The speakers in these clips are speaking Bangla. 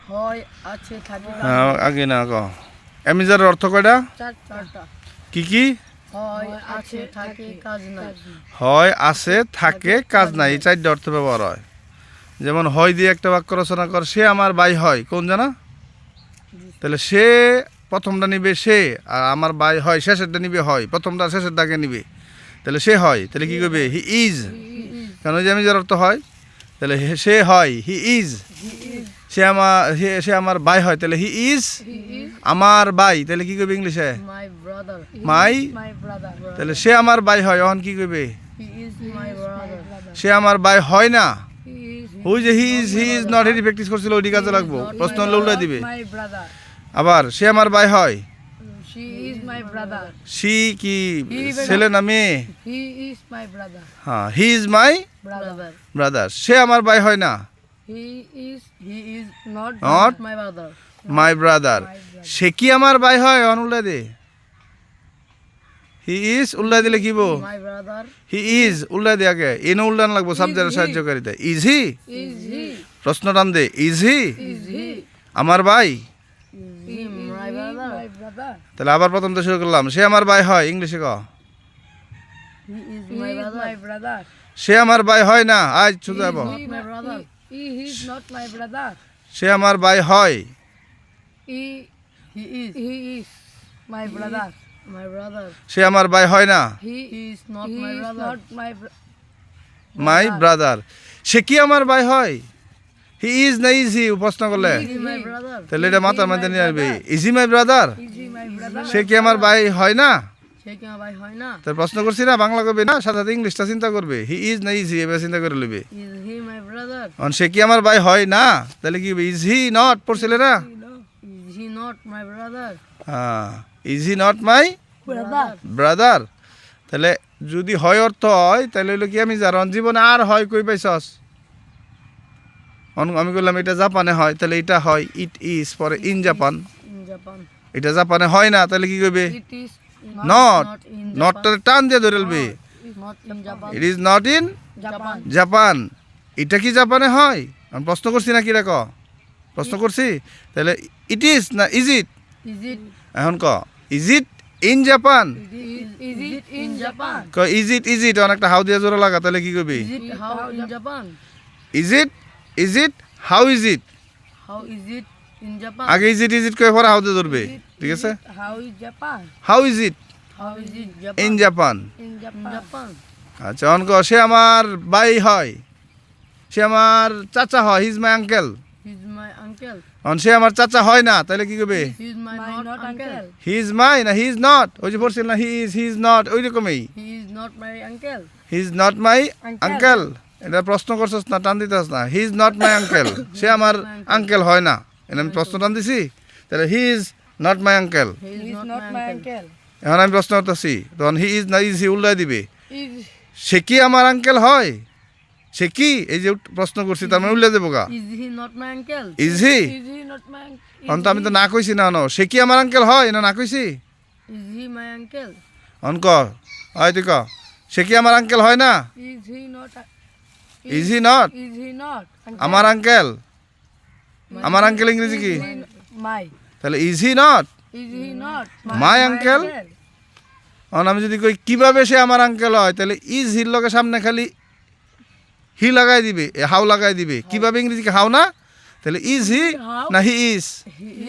হয় আছে থাকে আগে না ক এমিজারের অর্থ কয়টা চারটা কি কি হয় আছে থাকে কাজ নাই হয় আছে থাকে কাজ নাই এই চারটা অর্থ ব্যবহার হয় যেমন হয় দিয়ে একটা বাক্য রচনা কর সে আমার ভাই হয় কোন জানা তাহলে সে প্রথমটা নিবে সে আর আমার ভাই হয় শেষেরটা নিবে হয় প্রথমটা শেষের দাগে নিবে তাহলে সে হয় তাহলে কি করবে হি ইজ কারণ ওই যে আমি যার অর্থ হয় তাহলে সে হয় হি ইজ সে আমার ভাই হয় তাহলে হি ইজ আমার ভাই তাহলে কি করবে ইংলিশে মাই ব্রাদার মাই মাই ব্রাদার তাহলে সে আমার ভাই হয় এখন কি করবে হি ইজ মাই ব্রাদার সে আমার ভাই হয় না হি ইজ ওই যে হি ইজ নট এটি প্র্যাকটিস করছিল ওইটি কাজে লাগবো প্রশ্ন হলে উল্টা দিবে মাই ব্রাদার আবার সে আমার ভাই হয় শি ইজ মাই ব্রাদার সি কি ছেলে না মেয়ে হি ইজ মাই ব্রাদার হ্যাঁ he is my brother brother সে আমার ভাই হয় না he is not Not my brother my brother সে কি আমার ভাই হয় অন উল্টা দে হি ইজ উল্টা দিলে কি বো মাই ব্রাদার হি ইজ উল্টা দে আগে এনে উল্টান লাগবো সাবজেক্টের সাহায্যকারিতা ইজ হি ইজ হি প্রশ্ন টান দে ইজ হি ইজ হি আমার ভাই হি মাই ব্রাদার তাহলে আবার প্রথম তো শুরু করলাম সে আমার ভাই হয় ইংলিশে ক হি ইজ মাই ব্রাদার সে আমার ভাই হয় না আজ শুধু যাব not my brother. He is not my brother. সে আমার ভাই হয় He is my brother. My brother. সে আমার ভাই হয় না He is not my brother. Not my my brother সে কি আমার ভাই হয় হি ইজ না ইজ হি প্রশ্ন করলে He is my brother. তাহলে এটা মাথার মধ্যে নিয়ে আসবে is he my brother Is he my brother? সে কি আমার ভাই হয় না সে কি আমার ভাই হয় না? তার প্রশ্ন করছি না বাংলা করবে না সাথে সাথে ইংলিশটা চিন্তা করবে হি ইজ না ইজ হি এবার চিন্তা করে নেবে Is he my brother? সে কি আমার ভাই হয় না তাহলে কি ইজ হি নট পড়ছিলে না Is he not my brother? হ্যাঁ is he not my Brother. Brother তাহলে যদি হয় অর্থ হয় তাহলে হইলো কি আমি জানো জীবনে আর হয় কই পাইছস আমি বললাম এটা জাপানে হয় তাহলে এটা হয় ইট ইজ পরে ইন জাপান In Japan. এটা জাপানে হয় না তাহলে কি করবে It is নট in নটটা টান দিয়ে ধরলবে Not in Japan. It is not in Japan. Japan এটা কি জাপানে হয় আমি প্রশ্ন করছি না কি রে ক প্রশ্ন করছি তাহলে ইট ইজ না ইজ ইট Is it? এখন ক is it in Japan Is it in Japan? ক ইজ ইট অনেকটা হাউ দিয়ে জোড়া লাগা তাহলে কি করবি Is it how in Japan? Is it how is it How is it in Japan? আগে ইজ ইট কয়ে পরে হাউ দিয়ে ধরবে ঠিক আছে How is Japan? How is it How is it Japan? In Japan In Japan. আচ্ছা অনক সে আমার ভাই হয় সে আমার চাচা হয় his my uncle He's my uncle. সে আমার চাচা হয় না তাহলে কি করবে He's my not uncle. He is মাই না হি ইজ নট ওই যে পড়ছিল না হি ইজ নট ওই রকমই He is not my uncle. He is not my Uncle. Uncle এটা প্রশ্ন করছস না টান দিতেছ না he is not my uncle সে আমার আঙ্কেল হয় না এটা আমি প্রশ্ন টান দিছি তাহলে হি is not my uncle He is not my uncle. এখন আমি প্রশ্ন করতেছি তখন হি ইজ না ইজ হি উল্লাই দিবে Is সে কি আমার আঙ্কেল হয় সে কি এই যে প্রশ্ন করছি তার মানে উল্লাই দেবো গা he not my uncle? Is he Is he not my uncle? অন্ত আমি তো না কইছি না ন সে কি আমার আঙ্কেল হয় না কইছি Is he my uncle? অনক হয় তুই ক সে কি আমার আঙ্কেল হয় না Is he not? Is he not Is he not? Uncle? আমার আঙ্কেল আমার আঙ্কেল ইংরেজি কি Is he my? তাহলে is he not Is he not? My uncle? আমি যদি কই কিভাবে সে আমার আঙ্কেল হয় তাহলে ইজ হির লগে সামনে খালি হি লাগাই দিবে হাউ লাগাই দিবে কিভাবে ইংরেজি হাউ না তাহলে ইজ হি না হি ইজ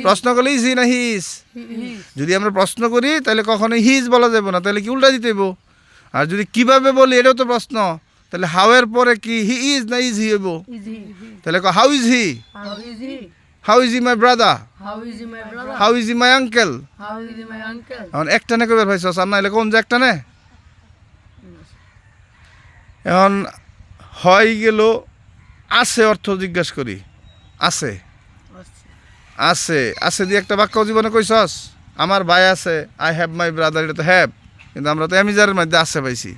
প্রশ্ন করলে ইজ হি না হি ইজ He is. যদি আমরা প্রশ্ন করি তাহলে কখনো হিজ বলা যাবে না তাহলে কি উল্টা দিতে হইব আর যদি কিভাবে বলি এটাও তো প্রশ্ন তাহলে হাউ এর পরে কি হি ইজ না ইজ হি হইব Is he? তাহলে how is he How is he? How is he my brother How is he my brother? How is he my uncle How is he my uncle? এখন একটানে কবে ভাইছ আর নাইলে কোন যে একটানে এখন হয় গেল আছে অর্থ জিজ্ঞাসা করি আছে আছে আছে দিয়ে একটা বাক্য জীবনে কইছস আমার ভাই আছে আই হ্যাভ মাই ব্রাদার এটা তো হ্যাভ কিন্তু আমরা তো এমিজারের মধ্যে আছে পাইছি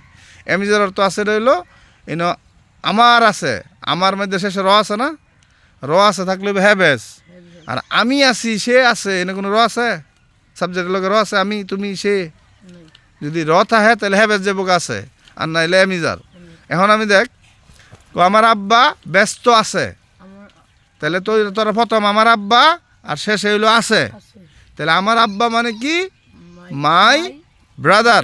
এমিজার অর্থ আছে রইলো ইনো আমার আছে আমার মধ্যে শেষে র আছে না র আছে থাকলে হ্যাভেস আর আমি আছি সে আছে এনে কোনো র আছে সাবজেক্টের লগে র আছে আমি তুমি সে যদি র থাকে তাহলে হ্যাভেস যে বোক আছে আর নাইলে এমিজার এখন আমি দেখ আমার আব্বা ব্যস্ত আছে তাহলে তো তোরা প্রথম আমার আব্বা আর শেষে হইলো আছে। আছে তাহলে আমার আব্বা মানে কি? মাই ব্রাদার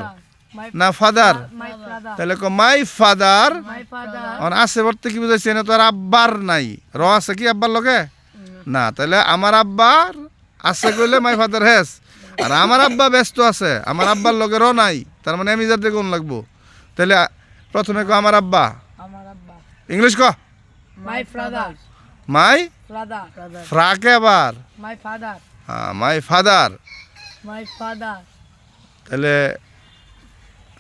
না ফাদার? মাই ফাদার তাহলে মাই ফাদার। মাই ফাদার আর আছে বলতে কি বুঝাইছে? না তো আর আব্বার নাই, র আছে কি আব্বার লগে না। তাহলে আমার আব্বার আছে কইলে মাই ফাদার হ্যাজ। আর আমার আব্বা ব্যস্ত আছে, আমার আব্বার লগে র নাই, তার মানে আমি যাতে কোন লাগবো। তাহলে প্রথমে আমার আব্বা, আমার আব্বা ইংলিশ ক মাই ফাদার মাই ফাদার ফ্রাকে আবার মাই ফাদার হ্যাঁ মাই ফাদার। মাই ফাদার তাহলে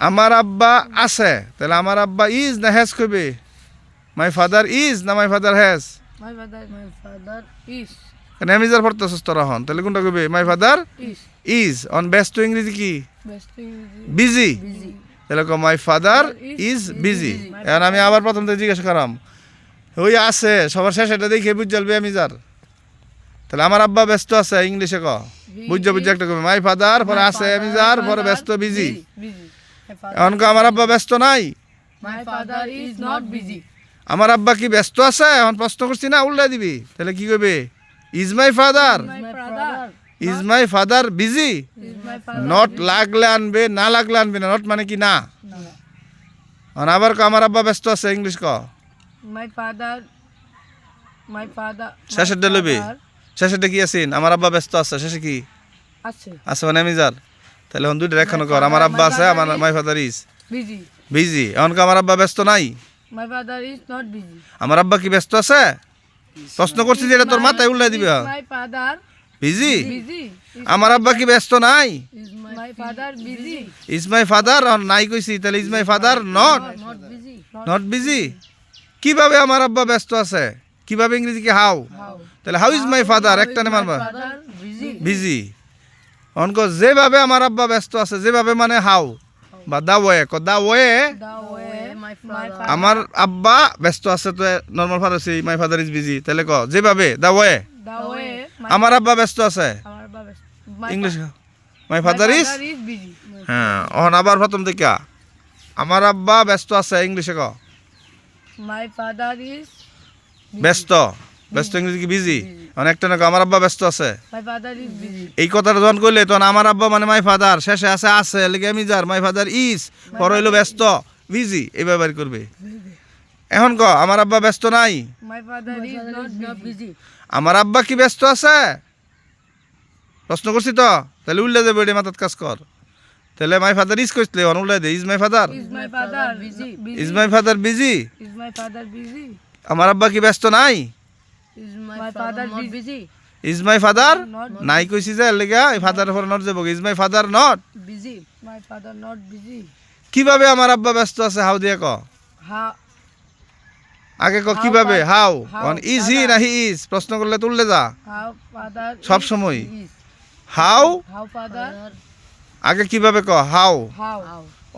আমার আব্বা আছে, তাহলে আমার আব্বা ইজ না হ্যাজ কইবে? মাই ফাদার ইজ না my father has? My father is কেন আমি যার পড়তেছিস তোরা হন, তাহলে কোনটা কইবে? মাই ফাদার ইজ ইজ। অন ব্যস্ত ইংরেজি কি? Best busy. বিজি তাহলে মাই ফাদার ইজ বিজি। এখন আমি আবার প্রথম থেকে জিজ্ঞাসা করাম, ওই আছে সবার শেষ এটা দেখে বুঝ জ্বলবে আমি যার। তাহলে আমার আব্বা ব্যস্ত আছে, ইংলিশে ক বুঝে বুঝে একটা কবে মাই ফাদার, পরে আছে আমি যার, পরে ব্যস্ত বিজি। বিজি এখন আমার আব্বা ব্যস্ত নাই, মাই ফাদার ইজ নট বিজি আমার আব্বা কি ব্যস্ত আছে? এখন প্রশ্ন করছি না, উল্টা দিবি। তাহলে কি কইবে? Is my father, my father is my father busy. Is my father not লাগলে আনবে, না লাগলে আনবে না। নট মানে কি না। এখন আবার আমার আব্বা ব্যস্ত আছে, ইংলিশ ক মাই ফাদার শেষেরটা লইবি। শেষেরটা কি আছেন? আমার আব্বা ব্যস্ত আছে, শেষে কি আছে আছে? মানে আমি যার। তাহলে এখন দুইটা রেখানো কর, আমার আব্বা আছে, আমার মাই ফাদার ইজ বিজি বিজি। এখন আমার আব্বা ব্যস্ত নাই, মাই ফাদার ইজ নট বিজি আমার আব্বা কি ব্যস্ত আছে? প্রশ্ন করছি যে এটা তোর মাথায় উল্লাই দিবি। মাই ফাদার বিজি। বিজি আমার আব্বা কি ব্যস্ত নাই? Is my father busy is my father নাই কইছি, তাহলে is my father not not busy not busy. কিভাবে আমার আব্বা ব্যস্ত আছে? কিভাবে ইংরেজি কি হাউ? তাহলে হাউ ইজ মাই ফাদার একটা নে মারবা ফাদার বিজি বিজি। অনক যেভাবে আমার আব্বা ব্যস্ত আছে, যেভাবে মানে হাউ বা দা ওয়ে ক the way the way my father আমার আব্বা ব্যস্ত আছে, তো normal father my father is busy. তাহলে ক যেভাবে দা ওয়ে দা ওয়ে আমার আব্বা ব্যস্ত আছে, আমার বাবা English my father is. Busy হ্যাঁ অহন আবার প্রথম থেকে আমার আব্বা ব্যস্ত আছে, ইংলিশে ক মাই ফাদার ইজ ব্যস্ত। ব্যস্ত ইংরেজি কি বিজি। অনেকটা না আমার আব্বা ব্যস্ত আছে, মাই ফাদার ইজ বিজি এই কথাটা যখন কইলে তখন আমার আব্বা মানে মাই ফাদার, শেষে আছে আছে লেগে আমি যার, মাই ফাদার ইজ, পরে হইলো ব্যস্ত বিজি, এইভাবে বের করবে। এখন ক আমার আব্বা ব্যস্ত নাই, মাই ফাদার ইজ নট বিজি আমার আব্বা কি ব্যস্ত আছে? প্রশ্ন করছি তো, তাহলে উল্লে যাবে, এটা মাথাত কাজ কর। তাহলে মাই ফাদার ইজ কইলে অন উল্লে দে is my father, is my father busy is my father busy. Is my father busy আমার আব্বা কি ব্যস্ত নাই? Is my father busy is my father Not নাই কইছি যে লেগা এই ফাদার পরে নট যাবো, is my father not. Busy my father not busy কিভাবে আমার আব্বা ব্যস্ত আছে? হাউ দিয়ে ক হা আগে ক কিভাবে, হাউ। how ইজ হি না হি ইজ? প্রশ্ন করলে তুললে যা হাউ ফাদার সব সময়। হাউ হাউ ফাদার আগে কিভাবে ক হাউ। হাউ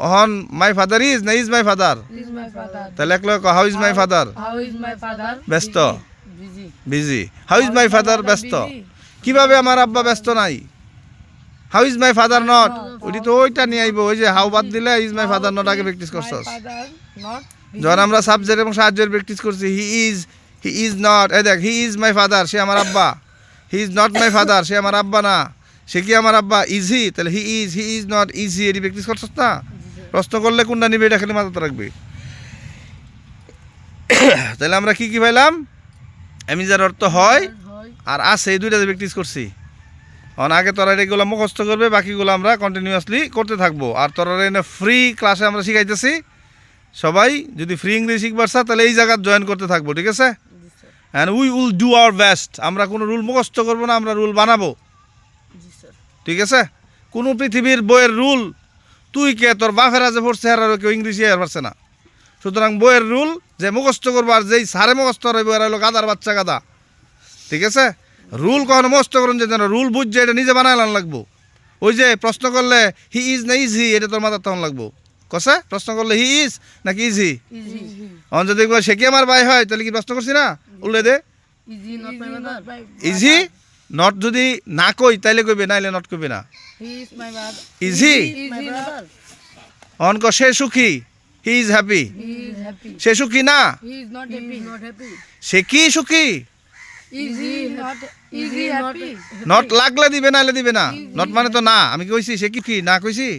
অহন মাই ফাদার ইজ না is my father? Is my father তাহলে এক ক how is my father how is my father ব্যস্ত busy busy. How is my father ব্যস্ত। কিভাবে আমার আব্বা ব্যস্ত নাই? How is my father not, ওইটি তো ওইটা নিয়ে আইব। ওই যে হাউ বাদ দিলে ইজ মাই ফাদার নট আগে প্র্যাকটিস করছস। ফাদার নট যখন আমরা সাবজেক্ট এবং সাহায্যের প্র্যাকটিস করছি, হি ইজ নট, এই দেখ হি ইজ মাই ফাদার, সে আমার আব্বা। He is not my father, সে আমার আব্বা না। সে কি আমার আব্বা? ইজ হি, তাহলে হি ইজ নট, ইজ হি, এটি প্র্যাকটিস করছস না? প্রশ্ন করলে কোনটা নিবে এটা খালি মাথাতে রাখবি। তাহলে আমরা কি কি পাইলাম? আমি যার অর্থ হয় আর আছে, এই দুইটা প্র্যাকটিস করছি। অন আগে তোরা এগুলো মুখস্থ করবে, বাকিগুলো আমরা কন্টিনিউয়াসলি করতে থাকবো। আর তোরা এনে ফ্রি ক্লাসে আমরা শিখাইতেছি। সবাই যদি ফ্রি ইংলিশ শিখবার চায় তাহলে এই জায়গায় জয়েন করতে থাকবো, ঠিক আছে? And we will do our best. আমরা কোনো রুল মুখস্থ করবো না, আমরা রুল বানাবো, ঠিক আছে? কোনো পৃথিবীর বইয়ের রুল তুই কে তোর বাপেরা যে পড়ছে আর কেউ ইংলিশে আর পারছে না। সুতরাং বইয়ের রুল যে মুখস্থ করবো আর যেই সারে মুখস্থ রইব এরা হলো গাদার বাচ্চা গাদা, ঠিক আছে? রুল কখনো মুখস্থ করুন যে রুল বুঝছে এটা নিজে বানায় আনার লাগবো। ওই যে প্রশ্ন করলে হি ইজ না ইজ হি, এটা তোর মাথার তখন লাগবো। কসে প্রশ্ন করলে হি ইজ নাকি ইজ হি? অন যদি সে কি আমার ভাই হয় তাহলে কি প্রশ্ন করছি না, উল্লে দে is he not my father is he not. যদি না কই তাইলে কইবে, নাইলে নট কইবে না। He is my father is he is my father অন ক সে সুখী, he is happy. He is happy সে সুখী না, হি ইজ নট হ্যাপি সে কি সুখী? Is he happy? নট লাগলে দিবে নাহলে দিবে না নট মানে তো না আমি কি কইছি সে কি না কইছি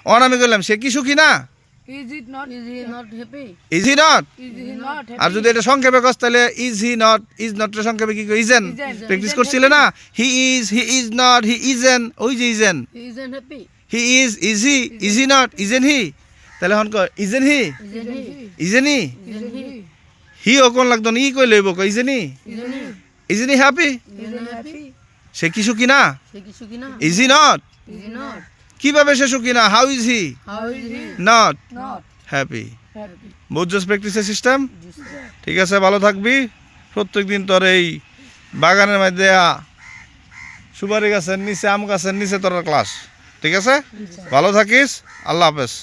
অন আমি কইলাম সে কি সুখী না Is he not happy? Is he not Is he not happy? আর যদি এটা সংক্ষেপে কস তাহলে is he not is not এর সংক্ষেপে কি কই ইজেন প্র্যাকটিস করছিলে না he is not he isn't ওই যে isn't He isn't happy. He is he not isn't he তাহলে হন কয় isn't he Isn't he? Isn't he Isn't he? He ও কোন লাগতো না ই কই লইব কই isn't he Isn't he? Isn't he happy Isn't he happy? সে কি সুখী না সে কি সুখী না? Is he not Is he not? কিভাবে সে সুখী না how is he How is he not not happy happy? বুঝছস প্র্যাকটিসের সিস্টেম Yes, sir. ঠিক আছে ভালো থাকবি প্রত্যেকদিন তোর এই বাগানের মধ্যে সুপারি গাছের নিচে আম গাছের নিচে তোর ক্লাস ঠিক আছে ভালো থাকিস আল্লাহ হাফেজ